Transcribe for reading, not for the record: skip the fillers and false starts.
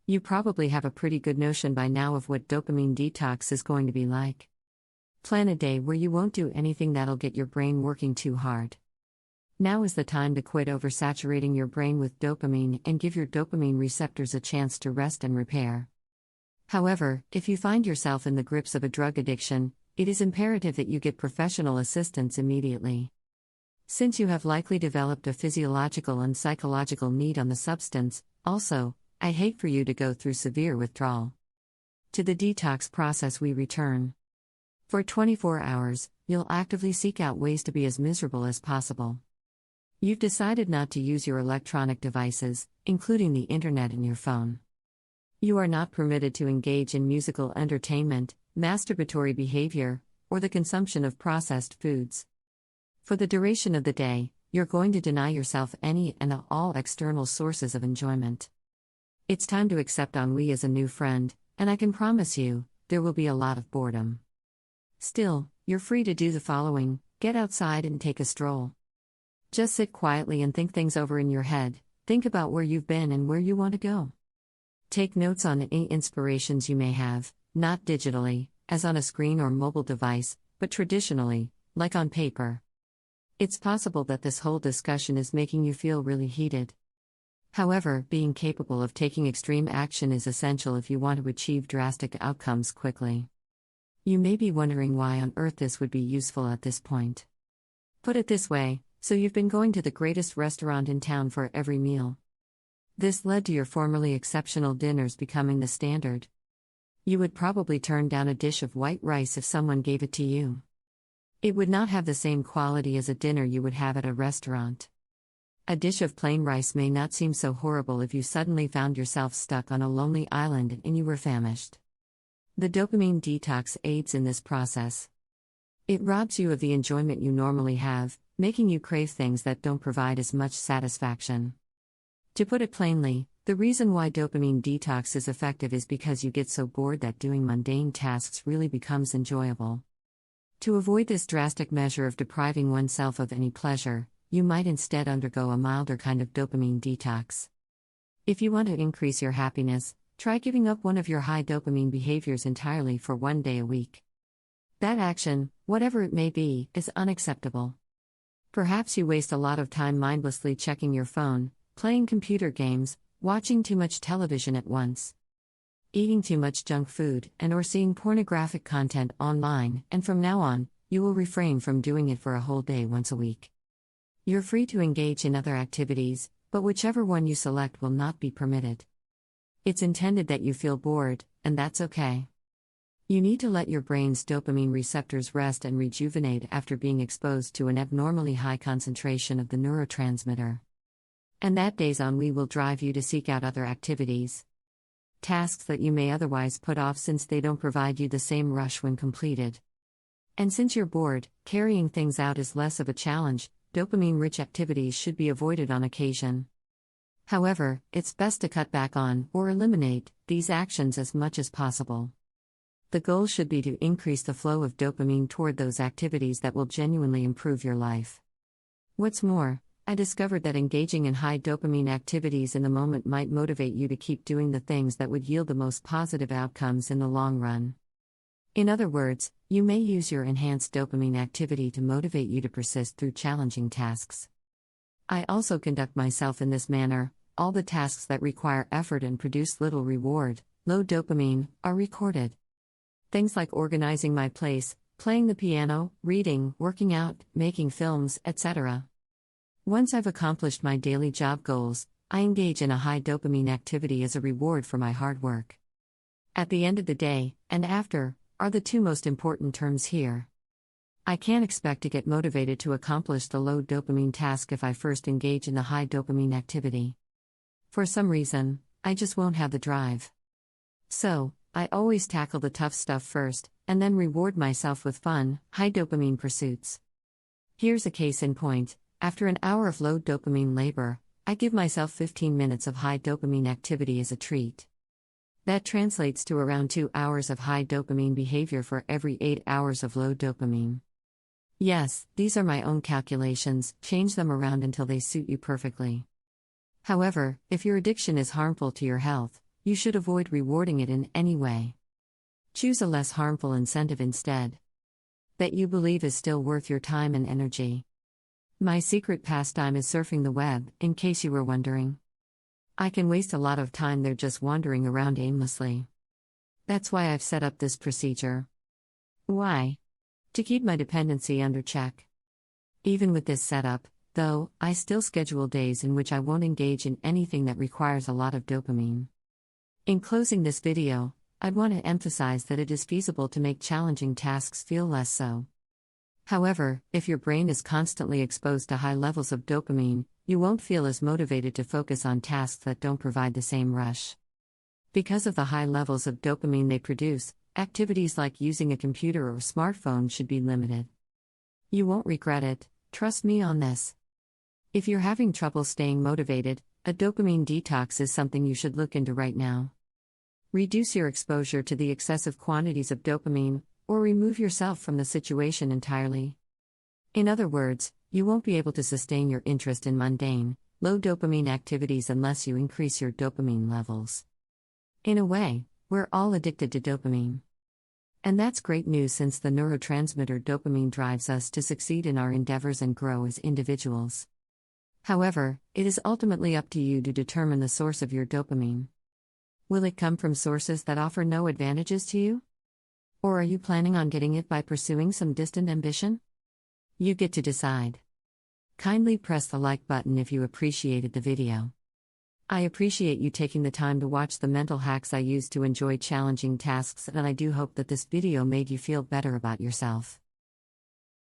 You probably have a pretty good notion by now of what dopamine detox is going to be like. Plan a day where you won't do anything that'll get your brain working too hard. Now is the time to quit oversaturating your brain with dopamine and give your dopamine receptors a chance to rest and repair. However, if you find yourself in the grips of a drug addiction, it is imperative that you get professional assistance immediately. Since you have likely developed a physiological and psychological need on the substance, also, I'd hate for you to go through severe withdrawal. To the detox process we return. For 24 hours, you'll actively seek out ways to be as miserable as possible. You've decided not to use your electronic devices, including the internet and your phone. You are not permitted to engage in musical entertainment, masturbatory behavior, or the consumption of processed foods. For the duration of the day, you're going to deny yourself any and all external sources of enjoyment. It's time to accept ennui as a new friend, and I can promise you, there will be a lot of boredom. Still, you're free to do the following: get outside and take a stroll. Just sit quietly and think things over in your head, think about where you've been and where you want to go. Take notes on any inspirations you may have, not digitally, as on a screen or mobile device, but traditionally, like on paper. It's possible that this whole discussion is making you feel really heated. However, being capable of taking extreme action is essential if you want to achieve drastic outcomes quickly. You may be wondering why on earth this would be useful at this point. Put it this way, so you've been going to the greatest restaurant in town for every meal. This led to your formerly exceptional dinners becoming the standard. You would probably turn down a dish of white rice if someone gave it to you. It would not have the same quality as a dinner you would have at a restaurant. A dish of plain rice may not seem so horrible if you suddenly found yourself stuck on a lonely island and you were famished. The dopamine detox aids in this process. It robs you of the enjoyment you normally have, making you crave things that don't provide as much satisfaction. To put it plainly, the reason why dopamine detox is effective is because you get so bored that doing mundane tasks really becomes enjoyable. To avoid this drastic measure of depriving oneself of any pleasure, you might instead undergo a milder kind of dopamine detox. If you want to increase your happiness, try giving up one of your high dopamine behaviors entirely for one day a week. That action, whatever it may be, is unacceptable. Perhaps you waste a lot of time mindlessly checking your phone, playing computer games, watching too much television at once, eating too much junk food, and/or seeing pornographic content online, and from now on, you will refrain from doing it for a whole day once a week. You're free to engage in other activities, but whichever one you select will not be permitted. It's intended that you feel bored, and that's okay. You need to let your brain's dopamine receptors rest and rejuvenate after being exposed to an abnormally high concentration of the neurotransmitter. And that day's ennui will drive you to seek out other activities. Tasks that you may otherwise put off since they don't provide you the same rush when completed. And since you're bored, carrying things out is less of a challenge. Dopamine-rich activities should be avoided on occasion. However, it's best to cut back on, or eliminate, these actions as much as possible. The goal should be to increase the flow of dopamine toward those activities that will genuinely improve your life. What's more, I discovered that engaging in high dopamine activities in the moment might motivate you to keep doing the things that would yield the most positive outcomes in the long run. In other words, you may use your enhanced dopamine activity to motivate you to persist through challenging tasks. I also conduct myself in this manner. All the tasks that require effort and produce little reward, low dopamine, are recorded. Things like organizing my place, playing the piano, reading, working out, making films, etc. Once I've accomplished my daily job goals, I engage in a high dopamine activity as a reward for my hard work. At the end of the day, and after, are the two most important terms here. I can't expect to get motivated to accomplish the low dopamine task if I first engage in the high dopamine activity. For some reason, I just won't have the drive. So, I always tackle the tough stuff first, and then reward myself with fun, high dopamine pursuits. Here's a case in point. After an hour of low dopamine labor, I give myself 15 minutes of high dopamine activity as a treat. That translates to around 2 hours of high dopamine behavior for every 8 hours of low dopamine. Yes, these are my own calculations, change them around until they suit you perfectly. However, if your addiction is harmful to your health, you should avoid rewarding it in any way. Choose a less harmful incentive instead, that you believe is still worth your time and energy. My secret pastime is surfing the web, in case you were wondering. I can waste a lot of time there just wandering around aimlessly. That's why I've set up this procedure. Why? To keep my dependency under check. Even with this setup, though, I still schedule days in which I won't engage in anything that requires a lot of dopamine. In closing this video, I'd want to emphasize that it is feasible to make challenging tasks feel less so. However, if your brain is constantly exposed to high levels of dopamine, you won't feel as motivated to focus on tasks that don't provide the same rush. Because of the high levels of dopamine they produce, activities like using a computer or smartphone should be limited. You won't regret it, trust me on this. If you're having trouble staying motivated, a dopamine detox is something you should look into right now. Reduce your exposure to the excessive quantities of dopamine, or remove yourself from the situation entirely. In other words, you won't be able to sustain your interest in mundane, low dopamine activities unless you increase your dopamine levels. In a way, we're all addicted to dopamine. And that's great news since the neurotransmitter dopamine drives us to succeed in our endeavors and grow as individuals. However, it is ultimately up to you to determine the source of your dopamine. Will it come from sources that offer no advantages to you? Or are you planning on getting it by pursuing some distant ambition? You get to decide. Kindly press the like button if you appreciated the video. I appreciate you taking the time to watch the mental hacks I use to enjoy challenging tasks, and I do hope that this video made you feel better about yourself.